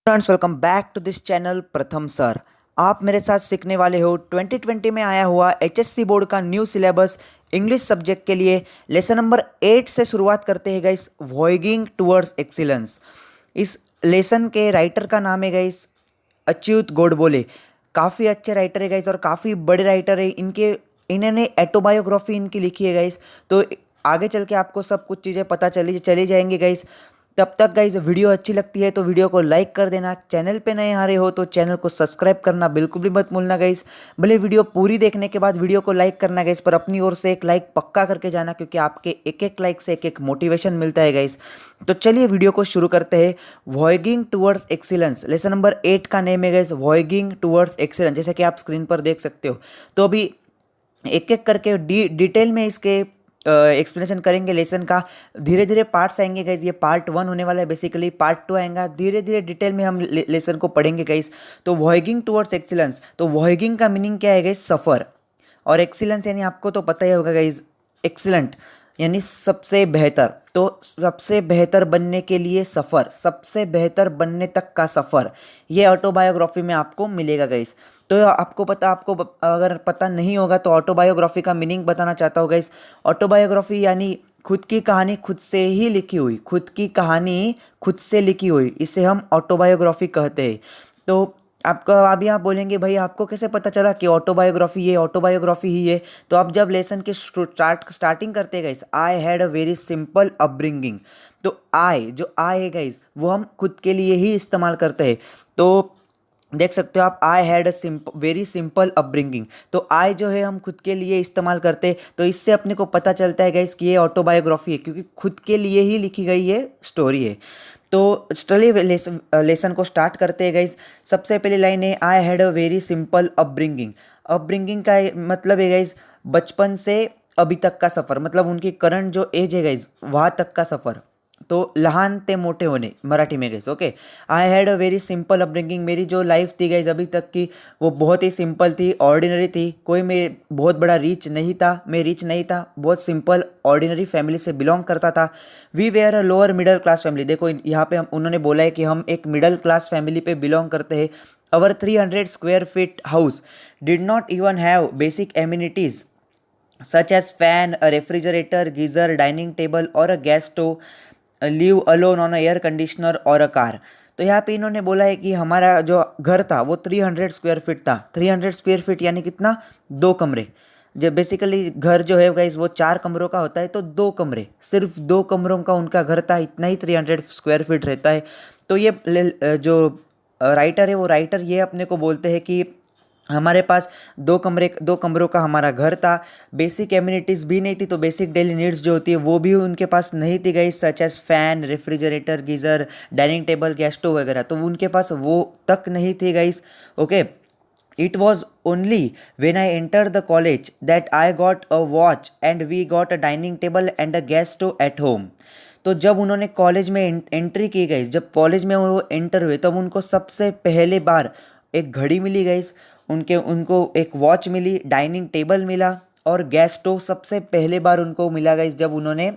Friends, welcome back to this channel Pratham sir. आप मेरे साथ सीखने वाले हो 2020 में आया हुआ एचएससी बोर्ड का न्यू सिलेबस इंग्लिश सब्जेक्ट के लिए। लेसन नंबर 8 से शुरुआत करते हैं गाइस, वॉयगिंग टुवर्ड्स एक्सीलेंस। इस लेसन के राइटर का नाम है गाइस अच्युत गोडबोले। काफ़ी अच्छे राइटर है गाइस और काफ़ी बड़े राइटर है। इन्होंने ऑटोबायोग्राफी इनकी लिखी है गाइस। तो आगे चल के आपको सब कुछ चीज़ें पता चली जाएंगी गाइस। तब तक गाइस वीडियो अच्छी लगती है तो वीडियो को लाइक कर देना। चैनल पे नए आ रहे हो तो चैनल को सब्सक्राइब करना बिल्कुल भी मत भूलना गाइस। भले वीडियो पूरी देखने के बाद वीडियो को लाइक करना गाइस, पर अपनी ओर से एक लाइक पक्का करके जाना, क्योंकि आपके एक एक लाइक से एक एक मोटिवेशन मिलता है गाइस। तो चलिए वीडियो को शुरू करते हैं। वॉयगिंग टुवर्ड्स एक्सीलेंस, लेसन नंबर 8 का नेम है गाइस वॉयगिंग टुवर्ड्स एक्सीलेंस, जैसे कि आप स्क्रीन पर देख सकते हो। तो अभी एक एक करके डिटेल में इसके एक्सप्लेनेशन करेंगे लेसन का। धीरे धीरे पार्ट्स आएंगे गाइज। ये पार्ट 1 होने वाला है, बेसिकली पार्ट 2 आएगा। धीरे धीरे डिटेल में हम लेसन को पढ़ेंगे गाइज। तो वॉयगिंग टुवर्ड्स एक्सीलेंस, तो वॉयगिंग का मीनिंग क्या है गाइज? सफ़र। और एक्सीलेंस यानी आपको तो पता ही होगा गाइज, एक्सीलेंट यानी सबसे बेहतर। तो सबसे बेहतर बनने के लिए सफ़र, सबसे बेहतर बनने तक का सफ़र, ये ऑटोबायोग्राफी में आपको मिलेगा गाइस। तो आपको अगर पता नहीं होगा तो ऑटोबायोग्राफी का मीनिंग बताना चाहता हूँ गाइस। ऑटोबायोग्राफी यानी खुद की कहानी खुद से ही लिखी हुई, खुद की कहानी खुद से लिखी हुई, इसे हम ऑटोबायोग्राफी कहते हैं। तो आपका अभी आप बोलेंगे भाई आपको कैसे पता चला कि ऑटोबायोग्राफी ही है? तो आप जब लेसन के स्टार्टिंग करते guys, I had a very simple upbringing. तो जो आई है गाइस, वो हम खुद के लिए ही इस्तेमाल करते हैं। तो देख सकते हो आप, आई had a very simple upbringing. तो आई जो है हम खुद के लिए इस्तेमाल करते हैं। तो इससे अपने को पता चलता है गाइस कि ये ऑटोबायोग्राफी है, क्योंकि खुद के लिए ही लिखी गई ये स्टोरी है। तो चलिए लेसन को स्टार्ट करते हैं गाइस। सबसे पहली लाइन है, I had a very simple upbringing. Upbringing का मतलब है गाइस बचपन से अभी तक का सफ़र, मतलब उनकी करंट जो एज है गाइस वहाँ तक का सफ़र। तो लहान ते मोटे होणे मराठी में guys. Okay, I had a very simple upbringing. मेरी जो लाइफ थी गाइस अभी तक की, वो बहुत ही सिंपल थी, ऑर्डिनरी थी। कोई मैं बहुत बड़ा रिच नहीं था, बहुत सिंपल ऑर्डिनरी फैमिली से बिलोंग करता था। We were a lower middle class family. देखो यहाँ पे उन्होंने बोला है कि हम एक मिडिल क्लास फैमिली पे बिलोंग करते हैं। Our 300 square feet house did not even have basic amenities such as fan, a refrigerator, geyser, dining table or a gas stove, live alone on a air conditioner or a car। तो यहाँ पे इन्होंने बोला है कि हमारा जो घर था वो 300 स्क्वायर फीट था। 300 स्क्वायर फीट यानी कितना? 2 कमरे। जब बेसिकली घर जो है गाइस वो 4 कमरों का होता है, तो 2 कमरे, सिर्फ 2 कमरों का उनका घर था, इतना ही 300 स्क्वायर फीट रहता है। तो ये जो राइटर है, वो राइटर ये अपने को बोलते हैं कि हमारे पास 2 कमरों का हमारा घर था। बेसिक एम्यूनिटीज़ भी नहीं थी, तो बेसिक डेली नीड्स जो होती है वो भी उनके पास नहीं थी गई, such as fan, refrigerator, geyser, dining table, gas stove वगैरह, तो उनके पास वो तक नहीं थी guys. Okay, it was only when I enter the college that I got a watch and we got a dining table and a gas stove at home. तो जब उन्होंने कॉलेज में एंट्री की गई, जब कॉलेज में वो एंटर हुए, तब उनको सबसे पहले बार एक घड़ी मिली गई, उनको एक वॉच मिली, डाइनिंग टेबल मिला और गैस स्टोव सबसे पहले बार उनको मिला गई जब उन्होंने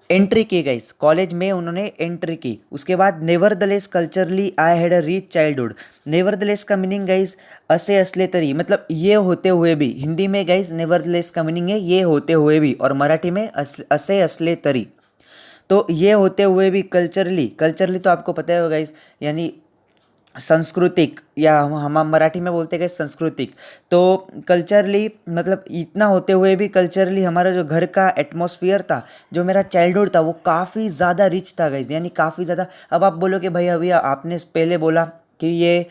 एंट्री की गई, कॉलेज में उन्होंने एंट्री की। उसके बाद nevertheless culturally I had a rich childhood. Nevertheless का मीनिंग गाइस असे असले तरी, मतलब ये होते हुए भी। हिंदी में गाइस नेवरदलेस का मीनिंग है ये होते हुए भी, और मराठी में असे असले तरी। तो ये होते हुए भी कल्चरली तो आपको पता है गाइस, यानी सांस्कृतिक, या हम मराठी में बोलते गए सांस्कृतिक। तो कल्चरली मतलब इतना होते हुए भी कल्चरली हमारा जो घर का एटमॉस्फेयर था, जो मेरा चाइल्डहुड था, वो काफ़ी ज़्यादा रिच था गाइज, यानी काफ़ी ज़्यादा। अब आप बोलोगे भाई अभी आपने पहले बोला कि ये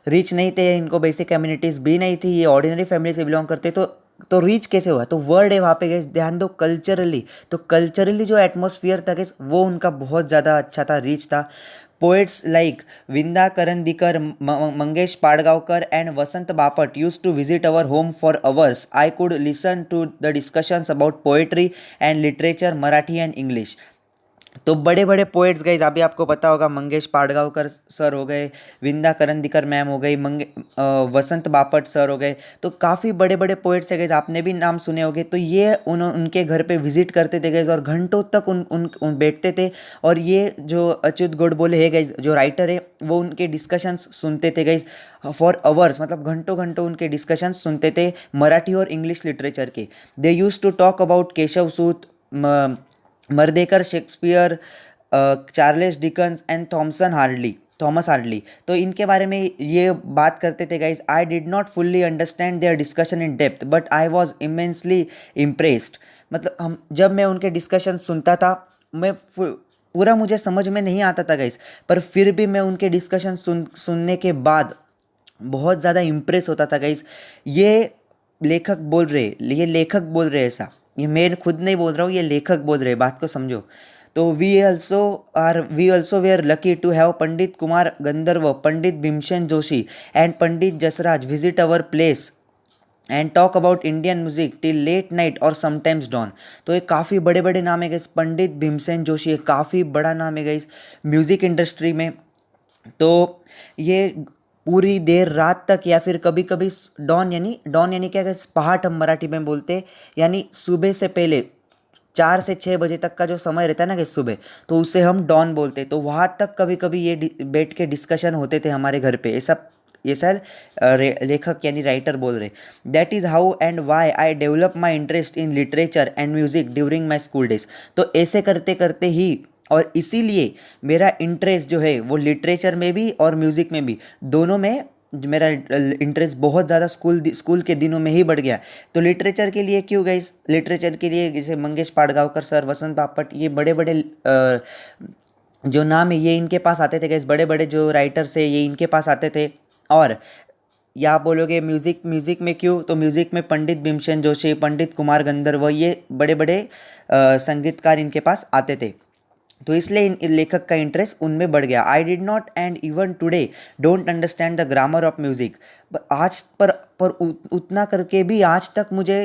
रिच नहीं थे, इनको बेसिक कम्युनिटीज़ भी नहीं थी, ये ऑर्डिनरी फैमिली से बिलोंग करते, तो रिच कैसे हुआ? तो वर्ड है वहाँ पे गए, ध्यान दो, कल्चरली। तो कल्चरली जो एटमॉस्फेयर था गैस वो उनका बहुत ज़्यादा अच्छा था, रिच था। Poets like Vinda Karandikar, Mangesh Padgaonkar and Vasant Bapat used to visit our home for hours. I could listen to the discussions about poetry and literature, Marathi and English. तो बड़े बड़े पोएट्स गाइज, अभी आपको पता होगा मंगेश पाडगांवकर सर हो गए, विंदा करंदीकर मैम हो गई, वसंत बापट सर हो गए। तो काफ़ी बड़े बड़े पोएट्स है गाइज, आपने भी नाम सुने होंगे। तो ये उनके घर पे विजिट करते थे गाइज, और घंटों तक उन बैठते थे। और ये जो अच्युत गोडबोले है गाइज, जो राइटर है, वो उनके डिस्कशंस सुनते थे गाइज फॉर आवर्स, मतलब घंटों घंटों उनके डिस्कशंस सुनते थे मराठी और इंग्लिश लिटरेचर के। They used to talk about Keshavsut, Mardhekar, Shakespeare, Charles Dickens and Thomas Hardy. तो इनके बारे में ये बात करते थे guys. I did not fully understand their discussion in depth, but I was immensely impressed. मतलब हम जब मैं उनके डिस्कशन सुनता था, मैं पूरा मुझे समझ में नहीं आता था गाइज, पर फिर भी मैं उनके डिस्कशन सुनने के बाद बहुत ज़्यादा इम्प्रेस होता था गाइज। ये लेखक बोल रहे ऐसा, ये मैं खुद नहीं बोल रहा हूँ, ये लेखक बोल रहे, बात को समझो। तो we also were lucky to have Pandit Kumar Gandharva, Pandit Bhimsen Joshi and Pandit Jasraj visit our place and talk about Indian music till late night और समटाइम्स डॉन। तो ये काफ़ी बड़े बड़े नाम है गाइस। पंडित भीमसेन जोशी एक काफ़ी बड़ा नाम है गाइस म्यूज़िक इंडस्ट्री में। तो ये पूरी देर रात तक, या फिर कभी कभी डॉन यानी क्या कहते, पहाट हम मराठी में बोलते हैं, यानी सुबह से पहले 4 से 6 बजे तक का जो समय रहता है ना कि सुबह, तो उसे हम डॉन बोलते हैं। तो वहाँ तक कभी कभी ये बैठ के डिस्कशन होते थे हमारे घर पे, ऐसा ये सर लेखक यानी राइटर बोल रहे। That is how and why I develop my interest in literature and music during my school days. तो ऐसे करते करते ही, और इसीलिए मेरा इंटरेस्ट जो है वो लिटरेचर में भी और म्यूज़िक में भी, दोनों में मेरा इंटरेस्ट बहुत ज़्यादा स्कूल के दिनों में ही बढ़ गया। तो लिटरेचर के लिए क्यों गाइस, लिटरेचर के लिए जैसे मंगेश पाडगांवकर सर, वसंत बापट, ये बड़े बड़े जो नाम है ये इनके पास आते थे गाइस, बड़े बड़े जो राइटर्स है ये इनके पास आते थे। और या आप बोलोगे म्यूज़िक में क्यों, तो म्यूज़िक में पंडित भीमसेन जोशी, पंडित कुमार गंधर्व, ये बड़े बड़े संगीतकार इनके पास आते थे। तो इसलिए इन लेखक का इंटरेस्ट उनमें बढ़ गया। आई did not and even today don't understand the grammar of music. उतना करके भी आज तक मुझे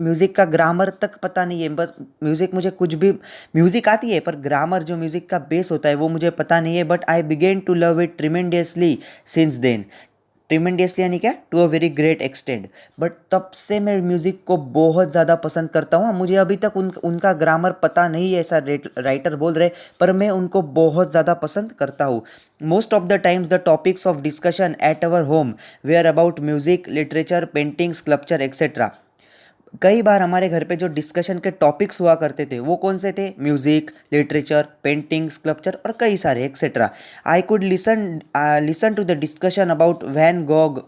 म्यूज़िक का ग्रामर तक पता नहीं है। बस म्यूज़िक मुझे कुछ भी, म्यूज़िक आती है पर ग्रामर जो म्यूज़िक का बेस होता है वो मुझे पता नहीं है। But I began to love it tremendously since then. Tremendously यानी क्या, to a very great extent. But तब से मैं म्यूज़िक को बहुत ज़्यादा पसंद करता हूँ। मुझे अभी तक उनका ग्रामर पता नहीं है, ऐसा राइटर बोल रहे, पर मैं उनको बहुत ज़्यादा पसंद करता हूँ। Most of the times the topics of discussion at our home were about music, literature, painting, sculpture etcetera. कई बार हमारे घर पे जो डिस्कशन के टॉपिक्स हुआ करते थे वो कौन से थे, म्यूजिक, लिटरेचर, पेंटिंग, स्कल्पचर और कई सारे etcetera. I could listen to the discussion about Van Gogh,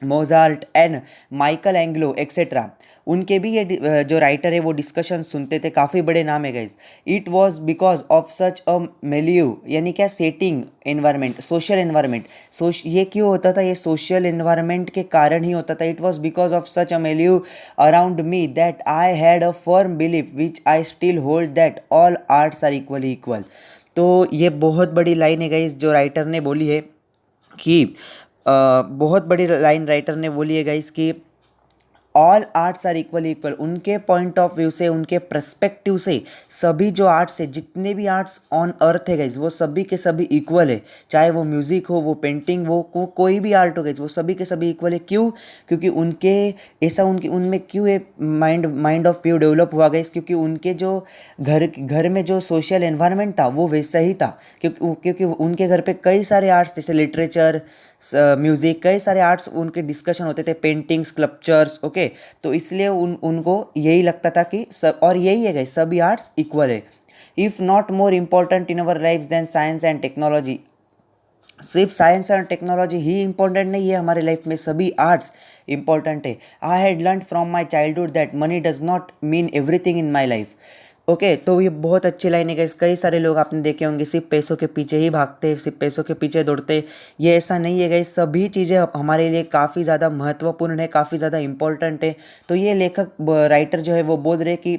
Mozart and Michelangelo etcetera. उनके भी ये जो राइटर है वो डिस्कशन सुनते थे, काफ़ी बड़े नाम है guys. It was because of such a milieu, यानी क्या, सेटिंग एनवायरमेंट, सोशल एनवायरमेंट। ये क्यों होता था, ये सोशल एनवायरमेंट के कारण ही होता था। It was because of such a milieu around me that I had a firm belief which I still hold that all arts are equally equal. तो ये बहुत बड़ी लाइन है गाइज जो राइटर ने बोली है कि बहुत बड़ी लाइन राइटर ने बोली है गाइस कि ऑल आर्ट्स आर इक्वल। उनके पॉइंट ऑफ व्यू से, उनके पर्सपेक्टिव से सभी जो आर्ट्स है, जितने भी आर्ट्स ऑन अर्थ है गाइज, वो सभी के सभी इक्वल है। चाहे वो म्यूज़िक हो, वो पेंटिंग हो, कोई भी आर्ट हो गाइज, वो सभी के सभी इक्वल है। क्यों? क्योंकि उनके ऐसा उनमें क्यों है माइंड ऑफ व्यू डेवलप हुआ गाइज, क्योंकि उनके जो घर में जो सोशल एनवायरनमेंट था वो वैसा ही था। क्योंकि उनके घर पे कई सारे आर्ट्स, जैसे लिटरेचर, म्यूज़िक, कई सारे आर्ट्स उनके डिस्कशन होते थे, पेंटिंग, स्कल्पचर्स, ओके। तो इसलिए उनको यही लगता था कि सब, और यही है गाइस, सभी आर्ट्स इक्वल है। If not more important in our life then science and technology. सिर्फ साइंस एंड टेक्नोलॉजी ही इंपॉर्टेंट नहीं है हमारे लाइफ में, सभी आर्ट्स इंपॉर्टेंट है। I had learn from my childhood that money does not mean everything in my life. Okay, तो ये बहुत अच्छी लाइन है गाइस। कई सारे लोग आपने देखे होंगे सिर्फ पैसों के पीछे ही भागते हैं, सिर्फ पैसों के पीछे दौड़ते। ये ऐसा नहीं है गाइस, सभी चीज़ें हमारे लिए काफ़ी ज़्यादा महत्वपूर्ण है, काफ़ी ज़्यादा इंपॉर्टेंट है। तो ये लेखक राइटर जो है वो बोल रहे कि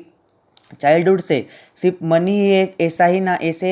चाइल्डहुड से सिर्फ मनी ही एक ऐसे ही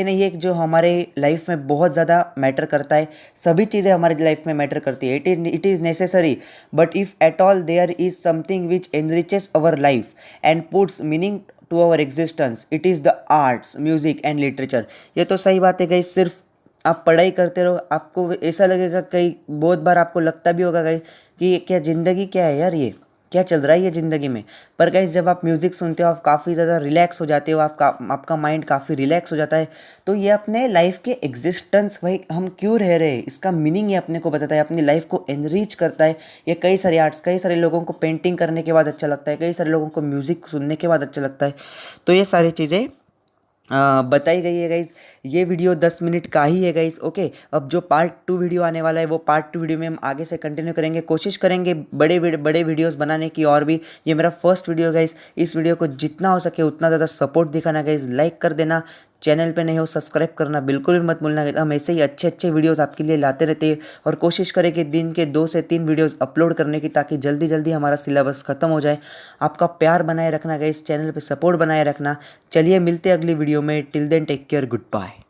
नहीं है कि जो हमारे लाइफ में बहुत ज़्यादा मैटर करता है। सभी चीज़ें हमारी लाइफ में मैटर करती है। It is necessary, but if at all there is something which enriches our life and puts meaning to our existence, it is the arts, music and literature. ये तो सही बात है गाइस। सिर्फ आप पढ़ाई करते रहो, आपको ऐसा लगेगा, कई बहुत बार आपको लगता भी होगा गाइस कि क्या ज़िंदगी क्या है यार, ये क्या चल रहा है ये ज़िंदगी में। पर गाइस जब आप म्यूज़िक सुनते हो आप काफ़ी ज़्यादा रिलैक्स हो जाते हो, आपका माइंड काफ़ी रिलैक्स हो जाता है। तो ये अपने लाइफ के एग्जिस्टेंस, भाई हम क्यों रह रहे हैं, इसका मीनिंग ये अपने को बताता है, अपनी लाइफ को एनरिच करता है। ये कई सारे आर्ट्स, कई सारे लोगों को पेंटिंग करने के बाद अच्छा लगता है, कई सारे लोगों को म्यूज़िक सुनने के बाद अच्छा लगता है। तो ये सारी चीज़ें बताई गई है गाइज़। ये वीडियो 10 मिनट का ही है गाइज़। ओके, अब जो पार्ट 2 वीडियो आने वाला है वो पार्ट 2 वीडियो में हम आगे से कंटिन्यू करेंगे, कोशिश करेंगे बड़े वीडियोस बनाने की। और भी ये मेरा फर्स्ट वीडियो गाइज़, इस वीडियो को जितना हो सके उतना ज़्यादा सपोर्ट दिखाना गाइज़, लाइक कर देना, चैनल पे नहीं हो सब्सक्राइब करना बिल्कुल भी मत भूलना। हम ऐसे ही अच्छे अच्छे वीडियोस आपके लिए लाते रहते हैं और कोशिश करें कि दिन के 2 से 3 वीडियोस अपलोड करने की, ताकि जल्दी जल्दी हमारा सिलेबस ख़त्म हो जाए। आपका प्यार बनाए रखना गाइस, चैनल पे सपोर्ट बनाए रखना। चलिए मिलते हैं अगली वीडियो में, till then take care, good bye.